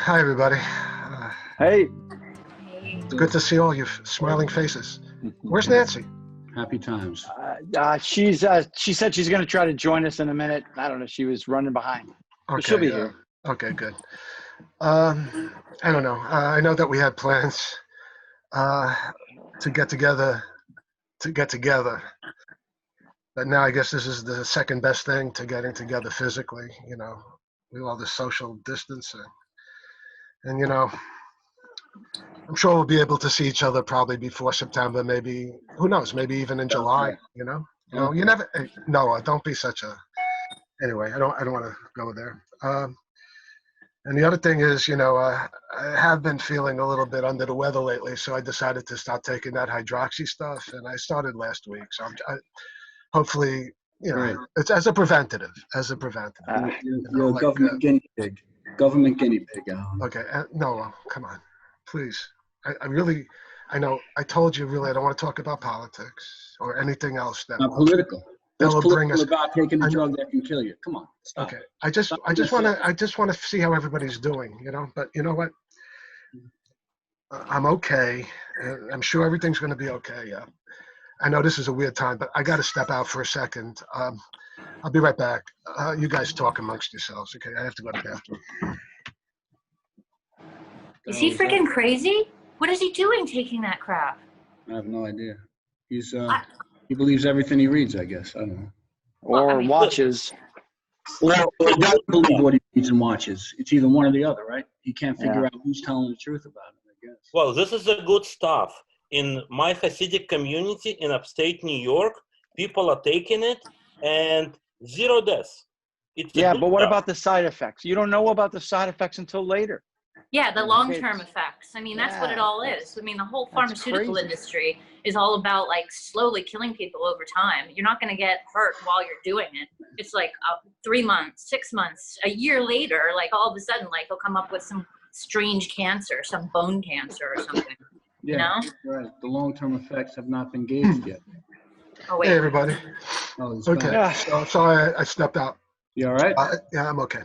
Hi, everybody. Hey. It's good to see all your smiling faces. Where's Nancy? Happy times. She said she's going to try to join us in a minute. I don't know. She was running behind. But she'll be here. Okay, good. I don't know. I know that we had plans to get together. But now I guess this is the second best thing to getting together physically, with all the social distancing. And, I'm sure we'll be able to see each other probably before September, maybe, who knows, maybe even in July, you never, hey, Noah, don't be such a, anyway, I don't want to go there. And the other thing is, I have been feeling a little bit under the weather lately, so I decided to start taking that hydroxy stuff, and I started last week. So hopefully, it's as a preventative. You're a government guinea pig. Government guinea pig, Alan. Okay, Noah, come on, please. I know, I told you really I don't want to talk about politics or anything else that Not political. That will bring us about taking a drug that can kill you. Come on, stop. Okay, I just want to see how everybody's doing, But you know what? I'm okay. I'm sure everything's going to be okay. Yeah. I know this is a weird time, but I got to step out for a second. I'll be right back. You guys talk amongst yourselves, okay? I have to go to the bathroom. Is he freaking crazy? What is he doing taking that crap? I have no idea. He's he believes everything he reads, I guess. I don't know. Or watches. Well, he doesn't believe what he reads and watches. It's either one or the other, right? He can't figure out who's telling the truth about it, I guess. Well, this is the good stuff. In my Hasidic community in upstate New York, people are taking it and 0 deaths. But what about the side effects? You don't know about the side effects until later. Yeah, the long-term effects. I mean, that's what it all is. I mean, the whole pharmaceutical industry is all about like slowly killing people over time. You're not going to get hurt while you're doing it. It's like 3 months, 6 months, a year later, like all of a sudden, like he'll come up with some strange cancer, some bone cancer or something. Yeah, right. The long-term effects have not been gauged yet. Oh, wait. Hey, everybody. Oh, okay, so sorry I stepped out. You all right? Yeah, I'm okay.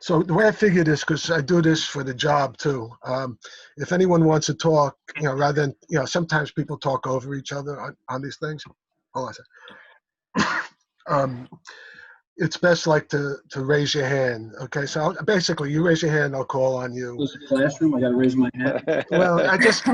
So the way I figured this, because I do this for the job too, if anyone wants to talk, rather than, sometimes people talk over each other on these things. Hold on a second. It's best like to raise your hand. Okay, so basically you raise your hand, I'll call on you. Was the classroom? I got to raise my hand. Well, I just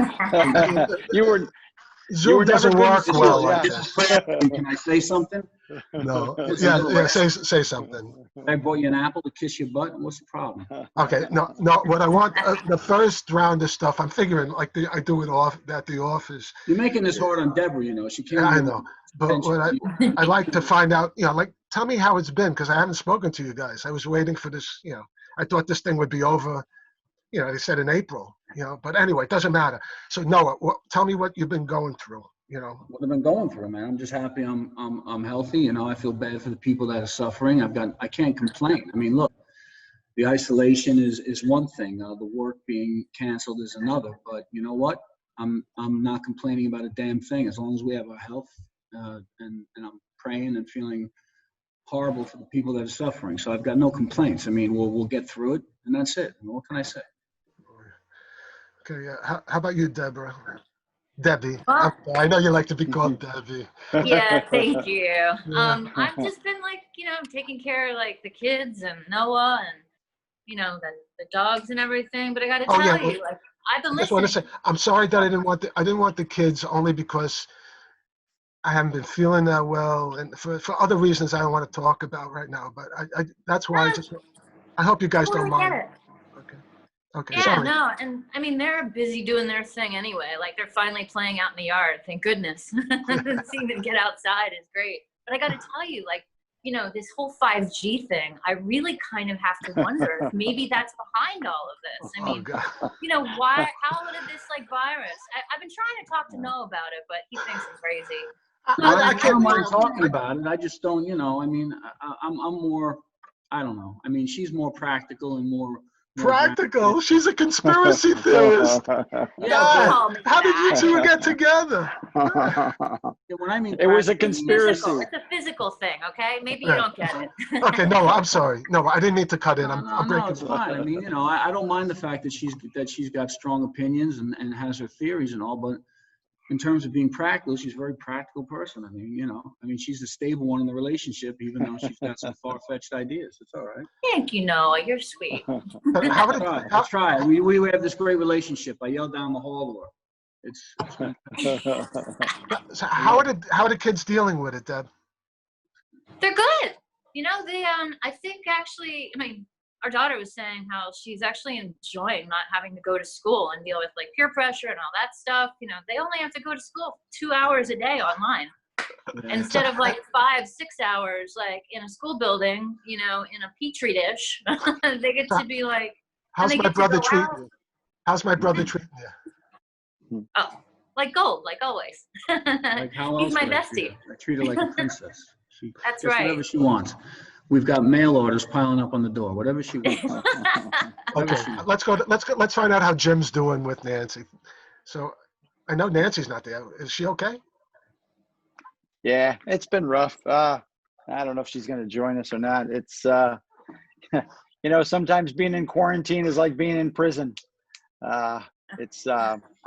Zoom doesn't work well like this. Can I say something? No. Yeah. Say something. I bought you an apple to kiss your butt. What's the problem? Okay. No. What I want, the first round of stuff, I'm figuring like I do it at the office. You're making this hard on Deborah. She can't. Yeah, I know. But what I like to find out, like tell me how it's been, because I haven't spoken to you guys. I was waiting for this. I thought this thing would be over. They said in April. But anyway, it doesn't matter. So Noah, tell me what you've been going through. What I've been going through, man. I'm just happy I'm healthy. I feel bad for the people that are suffering. I can't complain. I mean, look, the isolation is one thing. The work being canceled is another. But you know what? I'm not complaining about a damn thing as long as we have our health. And I'm praying and feeling horrible for the people that are suffering. So I've got no complaints. I mean, we'll get through it, and that's it. What can I say? Okay. How about you, Deborah? Debbie. I know you like to be called Debbie. Yeah, thank you. I've just been like, taking care of like the kids and Noah and, the dogs and everything. But I got to tell you, like, I've been listening. I just want to say, I'm sorry that I didn't want the kids only because I haven't been feeling that well, and for other reasons I don't want to talk about right now. But that's why I hope you guys don't mind. Get it. Okay. Yeah, sorry. no, and I mean they're busy doing their thing anyway. Like they're finally playing out in the yard. Thank goodness. Seeing them get outside is great. But I got to tell you, like, this whole 5G thing, I really kind of have to wonder if maybe that's behind all of this. I mean, why? How did this virus? I've been trying to talk to Noah about it, but he thinks I'm crazy. I don't mind talking about it. I just don't. I mean, I'm more. I don't know. I mean, she's more practical and more Practical. She's a conspiracy theorist. God, how did you two get together? When I mean it was a conspiracy. It's a physical thing, okay? Maybe you don't get it. Okay, no, I'm sorry. No, I didn't mean to cut in. No, I'm breaking. it's fine. I mean, I don't mind the fact that she's got strong opinions and has her theories and all, but in terms of being practical, she's a very practical person. I mean, she's the stable one in the relationship, even though she's got some far-fetched ideas. It's all right. Thank you, Noah. You're sweet. That's right. We have this great relationship. I yell down the hall to her. So how are the kids dealing with it, Deb? They're good. I think actually, our daughter was saying how she's actually enjoying not having to go to school and deal with like peer pressure and all that stuff. They only have to go to school 2 hours a day online instead of like 5-6 hours like in a school building, in a petri dish. They get to be like, how's my brother treating you? How's my brother treating you? Oh, like gold, like always. Like how else He's my would bestie. I treat her like a princess. She That's gets right. whatever she wants. We've got mail orders piling up on the door. Whatever she wants. Okay, let's find out how Jim's doing with Nancy. So, I know Nancy's not there. Is she okay? Yeah, it's been rough. I don't know if she's going to join us or not. It's sometimes being in quarantine is like being in prison. I'm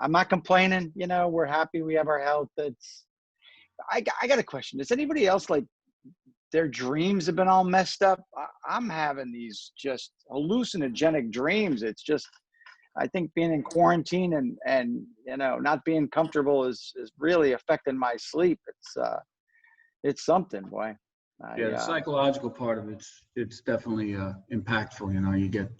not complaining. We're happy. We have our health. I got a question. Does anybody else like their dreams have been all messed up? I'm having these just hallucinogenic dreams. It's just, I think being in quarantine and not being comfortable is really affecting my sleep. It's something, boy. The psychological part of it's definitely impactful. You get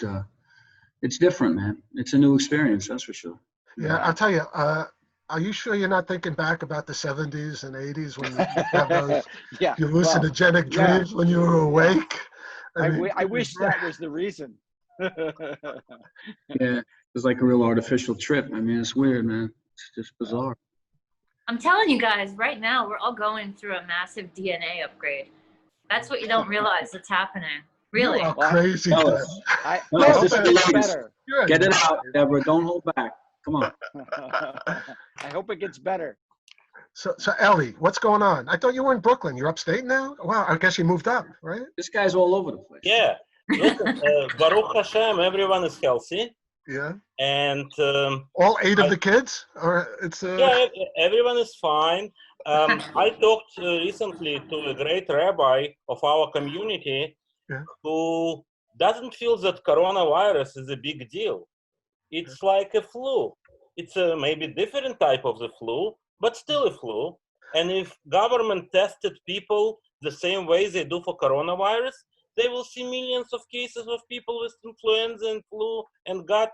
it's different, man. It's a new experience, that's for sure. Yeah, I'll tell you. Are you sure you're not thinking back about the 70s and 80s when you have those hallucinogenic dreams when you were awake? I wish that was the reason. Yeah, it's like a real artificial trip. I mean, it's weird, man. It's just bizarre. I'm telling you guys, right now, we're all going through a massive DNA upgrade. That's what you don't realize that's happening. Really. You are crazy. I hope it gets better. Get it out, Deborah. Don't hold back. Come on. I hope it gets better. So Ellie, what's going on? I thought you were in Brooklyn. You're upstate now? Wow, I guess you moved up, right? This guy's all over the place. Yeah. Listen, Baruch Hashem, everyone is healthy. Yeah. And all 8 of the kids? Or it's yeah, everyone is fine. I talked recently to a great rabbi of our community who doesn't feel that coronavirus is a big deal. It's like a flu. It's a maybe different type of the flu, but still a flu. And if government tested people the same way they do for coronavirus, they will see millions of cases of people with influenza and flu and God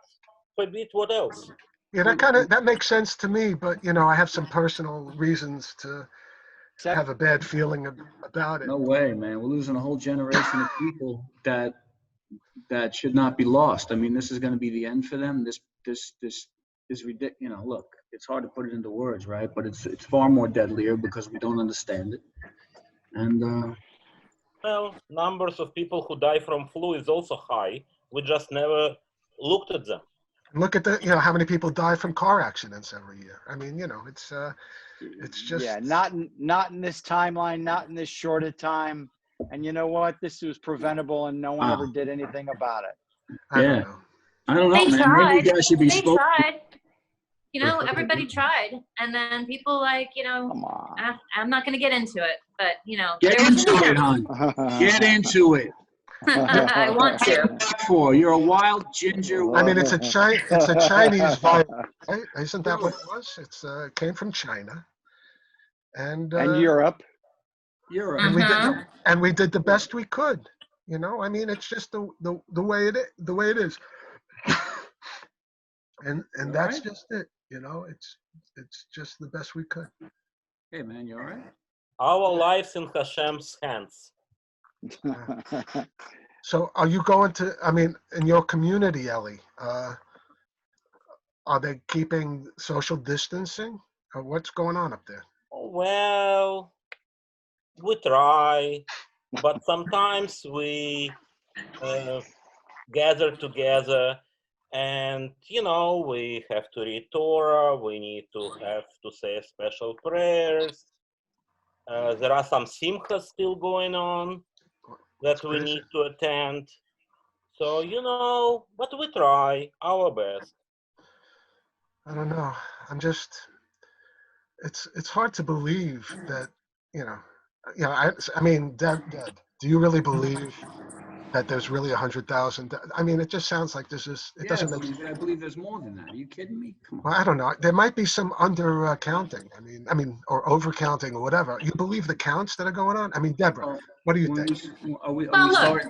forbid what else. Yeah, that makes sense to me, but I have some personal reasons to have a bad feeling about it. No way, man. We're losing a whole generation of people that should not be lost. I mean, this is going to be the end for them. This is ridiculous. Look, it's hard to put it into words, right? But it's far more deadlier because we don't understand it. And well, numbers of people who die from flu is also high. We just never looked at them. Look at how many people die from car accidents every year. I mean, it's just not in this timeline, not in this short a time. And you know what? This was preventable, and no one ever did anything about it. I don't know. I don't know, they man. tried. Maybe you guys should be they tried. Everybody tried, and then people Come on. I'm not going to get into it, but Get into it, hon. Get into it. I want to. You're a wild ginger. I mean, it's a Chinese virus, right? Isn't that what it was? It came from China, and Europe. And we did the best we could. I mean, it's just the way it is, and that's just it. It's just the best we could. Hey, man, you all right? Our lives in Hashem's hands. So are you going to, in your community, Ellie, are they keeping social distancing? Or what's going on up there? Well, we try, but sometimes we gather together, and we have to read Torah. We need to have to say special prayers. There are some simchas still going on that we need to attend. So but we try our best. I don't know. I'm just. It's hard to believe that I mean, Dad, do you really believe that there's really 100,000? I mean, it just sounds like this is. It doesn't make. I believe there's more than that. Are you kidding me? Come on. Well, I don't know. There might be some under counting. I mean, or over counting or whatever. You believe the counts that are going on? I mean, Deborah, what do you think? Look,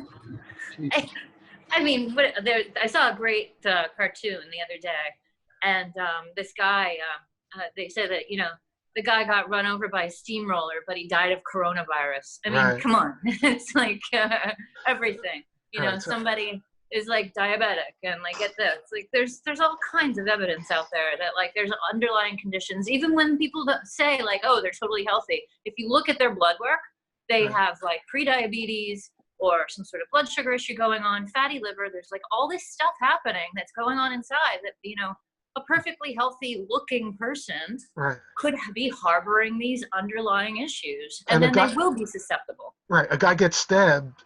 I mean, I saw a great cartoon the other day, and this guy, they said that the guy got run over by a steamroller, but he died of coronavirus. I mean, come on, it's like everything. Somebody is like diabetic, and like get this, like there's all kinds of evidence out there that like there's underlying conditions. Even when people say like, oh, they're totally healthy, if you look at their blood work, they have like pre-diabetes or some sort of blood sugar issue going on, fatty liver. There's like all this stuff happening that's going on inside that, a perfectly healthy looking person could be harboring these underlying issues, and then they will be susceptible. Right. A guy gets stabbed,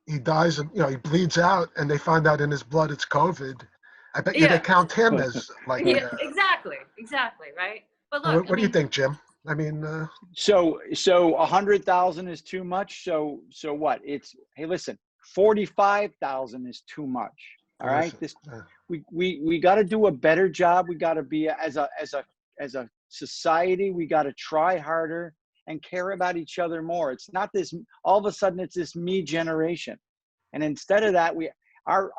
he dies, and he bleeds out, and they find out in his blood it's COVID. I bet you they count him as like. Yeah, exactly, right. But look, what do you think, Jim? I mean, so 100,000 is too much. So what? Hey, listen, 45,000 is too much. All right, we got to do a better job. We got to be as a society. We got to try harder and care about each other more. It's not this all of a sudden it's this me generation, and instead of that, our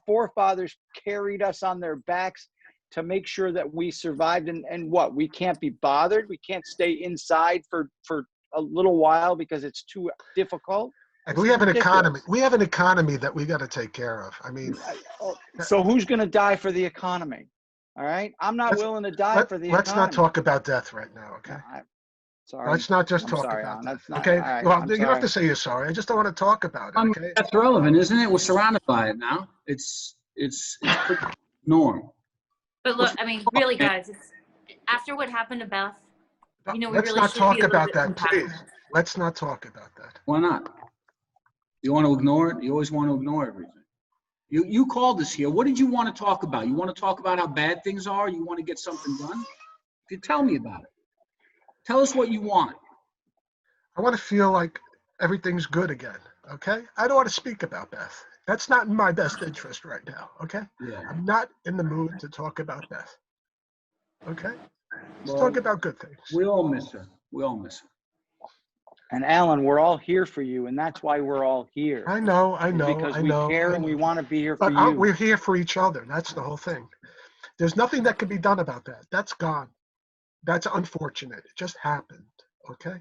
forefathers carried us on their backs to make sure that we survived. And what, we can't be bothered. We can't stay inside for a little while because it's too difficult. And we have an economy. We have an economy that we got to take care of. I mean, so who's going to die for the economy? All right, I'm not willing to die for the economy. Let's not talk about death right now, okay? Sorry. Let's not just talk about that. Okay. Right, well, you don't have to say you're sorry. I just don't want to talk about it. Okay. That's relevant, isn't it? We're surrounded by it now. It's norm. But look, I mean, really, guys, after what happened to Beth, we let's really not should talk be a little about bit that, please. Let's not talk about that. Why not? You want to ignore it? You always want to ignore everything. You called us here. What did you want to talk about? You want to talk about how bad things are? You want to get something done? You tell me about it. Tell us what you want. I want to feel like everything's good again, okay? I don't want to speak about Beth. That's not in my best interest right now, okay? Yeah. I'm not in the mood to talk about Beth, okay? Let's talk about good things. We all miss her. We all miss her. And Alan, we're all here for you, and that's why we're all here. I know. Because we care and we want to be here for you. We're here for each other. That's the whole thing. There's nothing that can be done about that. That's gone. That's unfortunate. It just happened, okay?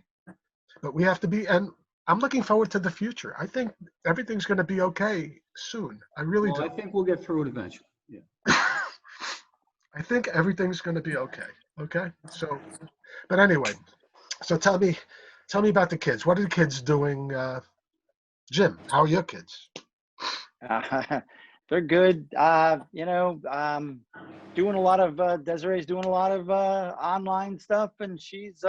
But we have to be, and I'm looking forward to the future. I think everything's going to be okay soon. I really do. I think we'll get through it eventually. Yeah. I think everything's going to be okay. Okay. So, but anyway, so tell me about the kids. What are the kids doing? Jim, how are your kids? They're good. Doing a lot of, Desiree's doing a lot of online stuff, and she's,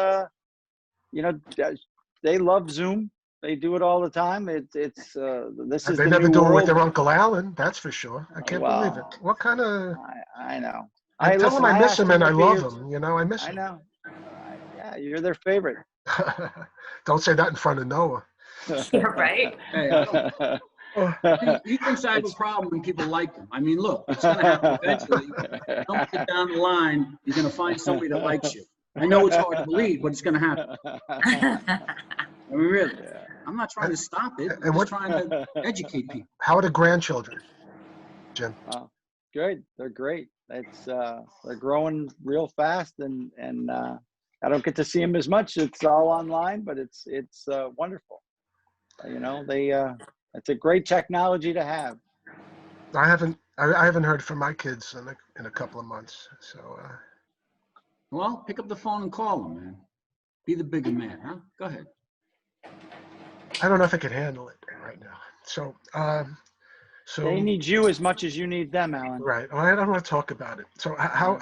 they love Zoom. They do it all the time. This is the They never new do world. it with their Uncle Alan, that's for sure. I can't believe it. What kind of? I know. I tell them I miss him and I love him. I miss him. I know. Yeah, you're their favorite. Don't say that in front of Noah. You're right. Hey, he thinks I have a problem when people like him. I mean, look, it's going to happen eventually. Don't get down the line. You're going to find somebody that likes you. I know it's hard to believe, but it's going to happen. I mean, really. I'm not trying to stop it. I'm just trying to educate people. How are the grandchildren, Jim? Good. They're great. They're growing real fast, and I don't get to see them as much. It's all online, but it's wonderful. It's a great technology to have. I haven't heard from my kids in a couple of months. So. Well, pick up the phone and call them, man. Be the bigger man, huh? Go ahead. I don't know if I could handle it right now. So, So they need you as much as you need them, Alan. right. Well, I don't want to talk about it. So how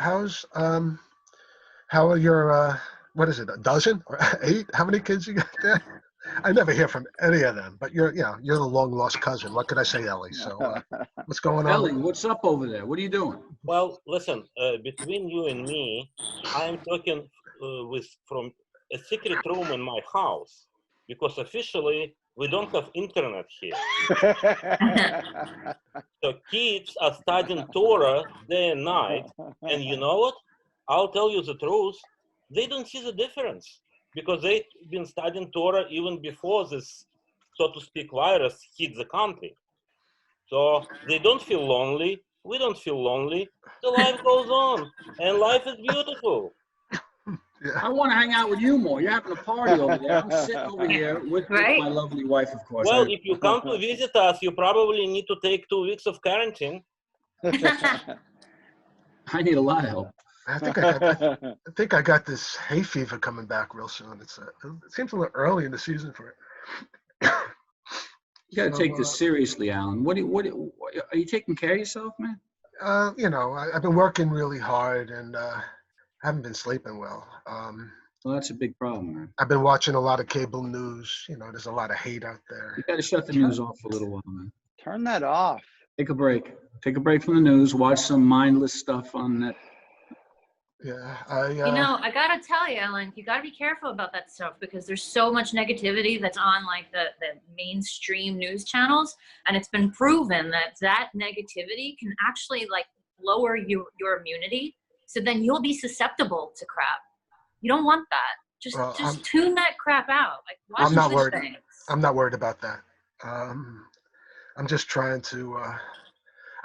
are your what is it, a dozen or 8? How many kids you got there? I never hear from any of them, but you're the long lost cousin. What could I say, Ellie? So what's going on? Ellie, what's up over there? What are you doing? Well, listen, between you and me, I'm talking from a secret room in my house, because officially we don't have internet here. So kids are studying Torah day and night, and you know what? I'll tell you the truth. They don't see the difference, because they've been studying Torah even before this, so to speak, virus hit the country. So they don't feel lonely. We don't feel lonely. The life goes on, and life is beautiful. Yeah. I want to hang out with you more. You're having a party over there. I'm sitting over here with my lovely wife, of course. Well, if you come to visit us, you probably need to take 2 weeks of quarantine. I need a lot of help. I think I got this hay fever coming back real soon. It seems a little early in the season for it. You got to take this seriously, Alan. What are you taking care of yourself, man? You know, I've been working really hard and haven't been sleeping well. Well, that's a big problem, man. I've been watching a lot of cable news. You know, there's a lot of hate out there. You got to shut the news off for a little while, man. Turn that off. Take a break. Take a break from the news. Watch some mindless stuff on that. Yeah, you know, I gotta tell you, Ellen, you gotta be careful about that stuff, because there's so much negativity that's on like the mainstream news channels, and it's been proven that negativity can actually like lower your immunity, so then you'll be susceptible to crap. You don't want that. Just tune that crap out. Like, watch I'm not good worried. things. I'm not worried about that. I'm just trying to.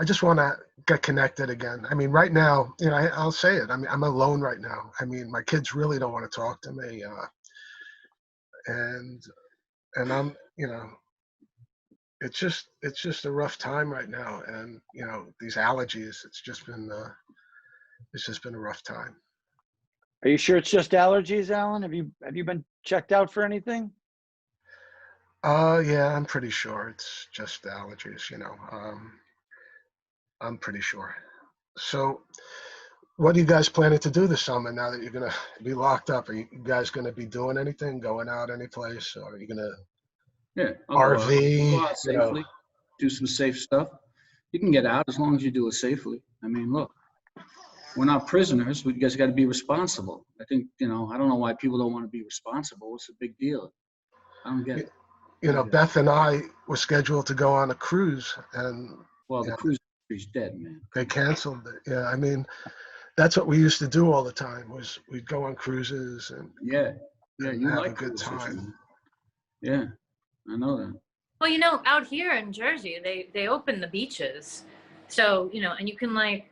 I just want to get connected again. I mean, right now, you know, I'll say it. I mean, I'm alone right now. I mean, my kids really don't want to talk to me, and I'm, you know, it's just a rough time right now. And you know, these allergies, it's just been a rough time. Are you sure it's just allergies, Alan? Have you been checked out for anything? Yeah, I'm pretty sure it's just allergies. You know. I'm pretty sure. So, what are you guys planning to do this summer now that you're going to be locked up? Are you guys going to be doing anything, going out any place? Or are you going to RV? Go out safely, do some safe stuff. You can get out as long as you do it safely. I mean, look, we're not prisoners. We just got to be responsible. I think, you know, I don't know why people don't want to be responsible. What's the big deal? I don't get it. You know, Beth and I were scheduled to go on a cruise, and the cruise is dead, man. They canceled it. Yeah, I mean, that's what we used to do all the time. Was we'd go on cruises and you have like a good time. Yeah, I know that. Well, you know, out here in Jersey, they open the beaches, so you know, and you can like,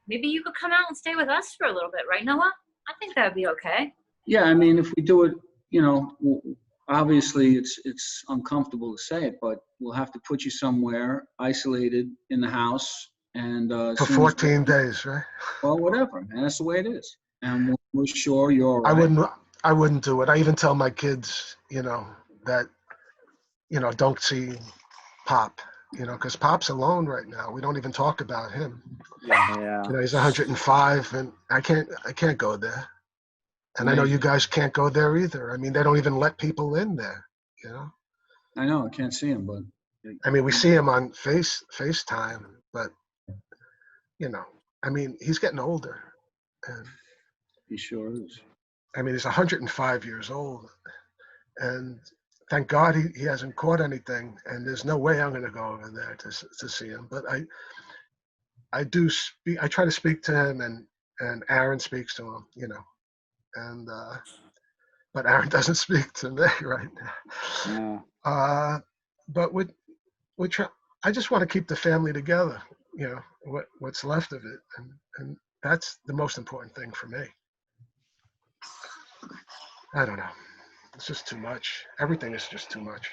maybe you could come out and stay with us for a little bit, right, Noah? I think that would be okay. Yeah, I mean, if we do it, you know, obviously it's uncomfortable to say it, but we'll have to put you somewhere isolated in the house and for 14 days, right? Well, whatever, man. That's the way it is, and we're sure you're all right. I wouldn't do it. I even tell my kids, you know, that, you know, don't see Pop, you know, because Pop's alone right now. We don't even talk about him. Yeah. You know, he's 105, and I can't go there. And I know you guys can't go there either. I mean, they don't even let people in there, you know? I know, I can't see him, but... I mean, we see him on FaceTime, but, you know, I mean, he's getting older. And he sure is. I mean, he's 105 years old. And thank God he hasn't caught anything. And there's no way I'm going to go over there to see him. But I try to speak to him, and Aaron speaks to him, you know. And but Aaron doesn't speak to me right now. Yeah. But we try. I just want to keep the family together. You know, what's left of it, and that's the most important thing for me. I don't know. It's just too much. Everything is just too much.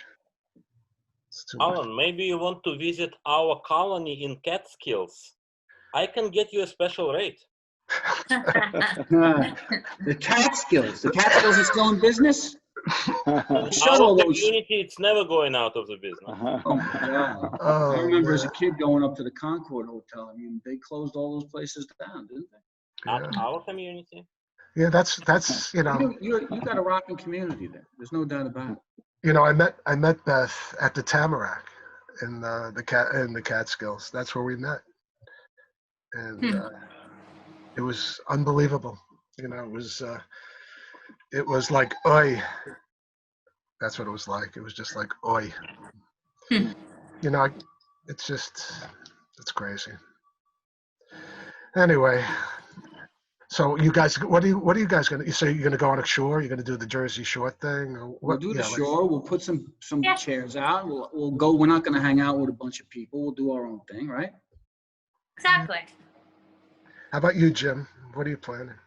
It's too Alan, much. maybe you want to visit our colony in Catskills. I can get you a special rate. The Catskills. The Catskills is still in business? Shut all Our those. community, it's never going out of the business. Oh my God. Oh, I remember as a man. kid going up to the Concord Hotel. I mean, they closed all those places down, didn't they? Yeah. Our community. Yeah, that's you know. You got a rocking community there. There's no doubt about it. You know, I met Beth at the Tamarack in the Catskills. That's where we met, and it was unbelievable. You know, it was like oi. That's what it was like. It was just like oi. You know, it's crazy. Anyway, so you guys, what are you guys gonna? You say you're gonna go on a shore? You're gonna do the Jersey Shore thing? Or what? We'll do the shore. We'll put some chairs out. We'll go. We're not going to hang out with a bunch of people. We'll do our own thing, right? Exactly. How about you, Jim? What are you planning?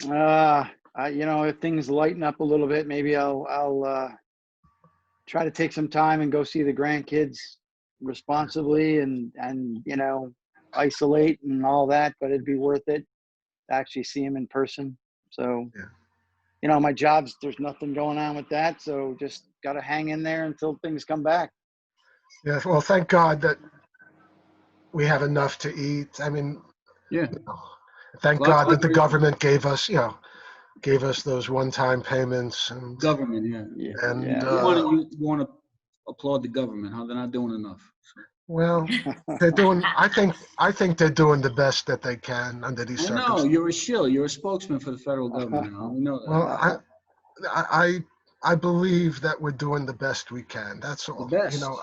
You know, if things lighten up a little bit, maybe I'll try to take some time and go see the grandkids responsibly and you know, isolate and all that, but it'd be worth it to actually see them in person. So, you know, my job's, there's nothing going on with that. So just got to hang in there until things come back. Yeah, well, thank God that we have enough to eat. I mean, Yeah. you know, thank God that the government gave us those one-time payments and government. Yeah. And you want to applaud the government? How they're not doing enough. So. Well, they're doing. I think they're doing the best that they can under these circumstances. No, you're a shill. You're a spokesman for the federal government. We know that. Well, I believe that we're doing the best we can. That's all. The best. You know,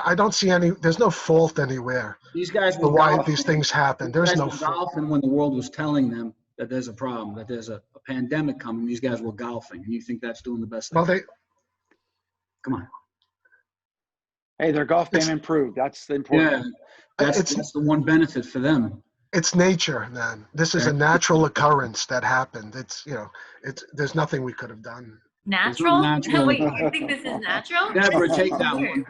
I don't see any. There's no fault anywhere. These guys for why these things happen. There's no fault. Golfing when the world was telling them that there's a problem, that there's a pandemic coming. These guys were golfing, and you think that's doing the best? Well, come on. Hey, their golf game improved. That's the important. Yeah, that's the one benefit for them. It's nature, man. This is a natural occurrence that happened. It's, you know, there's nothing we could have done. Natural? Wait, you think this is natural? Deborah, take that one.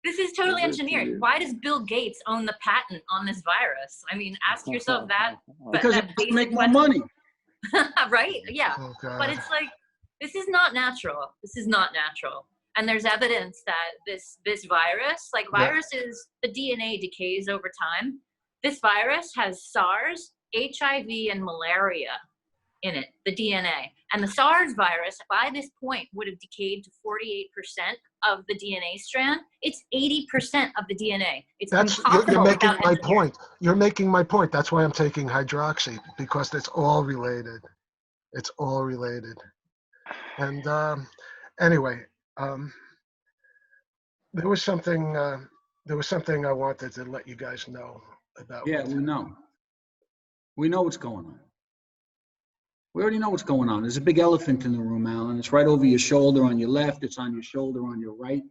This is totally engineered. Why does Bill Gates own the patent on this virus? I mean, ask yourself that. Because it make more money. Right? Yeah. Oh, but it's like, this is not natural. This is not natural. And there's evidence that this virus, like viruses, the DNA decays over time. This virus has SARS, HIV, and malaria in it, the DNA. And the SARS virus, by this point, would have decayed to 48% of the DNA strand. It's 80% of the DNA. It's you're making my point. You're making my point. That's why I'm taking hydroxy, because it's all related. It's all related. And anyway, there was something I wanted to let you guys know about. Yeah, we know. We know what's going on. We already know what's going on. There's a big elephant in the room, Alan. It's right over your shoulder on your left. It's on your shoulder on your right.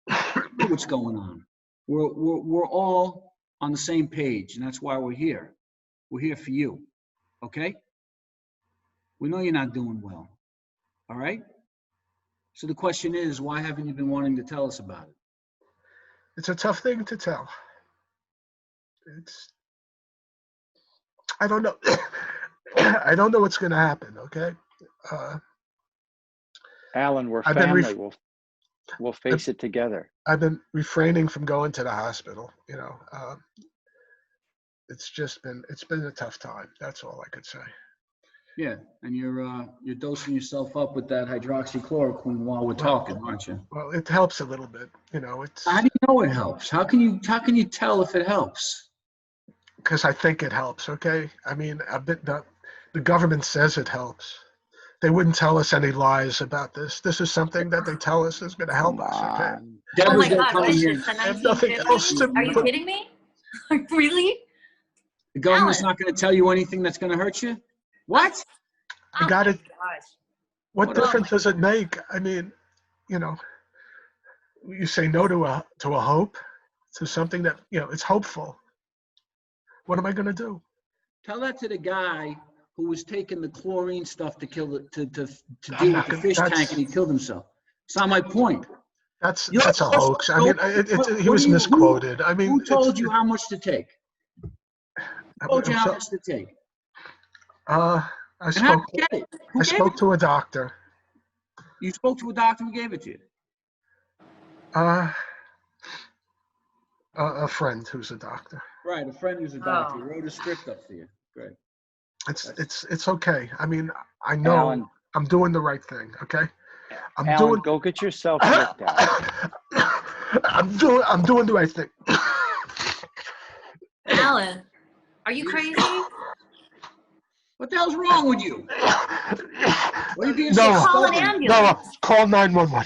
We know what's going on. We're all on the same page, and that's why we're here. We're here for you, okay? We know you're not doing well, all right? So the question is, why haven't you been wanting to tell us about it? It's a tough thing to tell. I don't know. I don't know what's going to happen. Okay. Alan, we're family. We'll face it together. I've been refraining from going to the hospital. You know, it's been a tough time. That's all I could say. Yeah, and you're dosing yourself up with that hydroxychloroquine while we're talking, aren't you? Well, it helps a little bit. You know, it's. How do you know it helps? How can you tell if it helps? Because I think it helps. Okay. I mean, the government says it helps. They wouldn't tell us any lies about this. This is something that they tell us is going to help us. Okay. Oh my God! What is this? The 1950s? Are you kidding me? Really? The government's not going to tell you anything that's going to hurt you? What? I got it. What difference does it make? I mean, you know, you say no to a hope, to something that, you know, it's hopeful. What am I going to do? Tell that to the guy who was taking the chlorine stuff to kill to deal with the fish tank, and he killed himself. It's not my point. That's a hoax. I mean, he was misquoted. I mean, who told you how much to take? Who told you how much to take? I spoke to a doctor. You spoke to a doctor who gave it to you? A friend who's a doctor. Right, a friend who's a doctor. He wrote a script up for you. Great. It's okay. I mean, I know Alan, I'm doing the right thing. Okay. Alan, go get yourself looked at. I'm doing the right thing. Alan, are you crazy? What the hell's wrong with you? Why are you being No, so Call an stubborn? ambulance. No, call 911.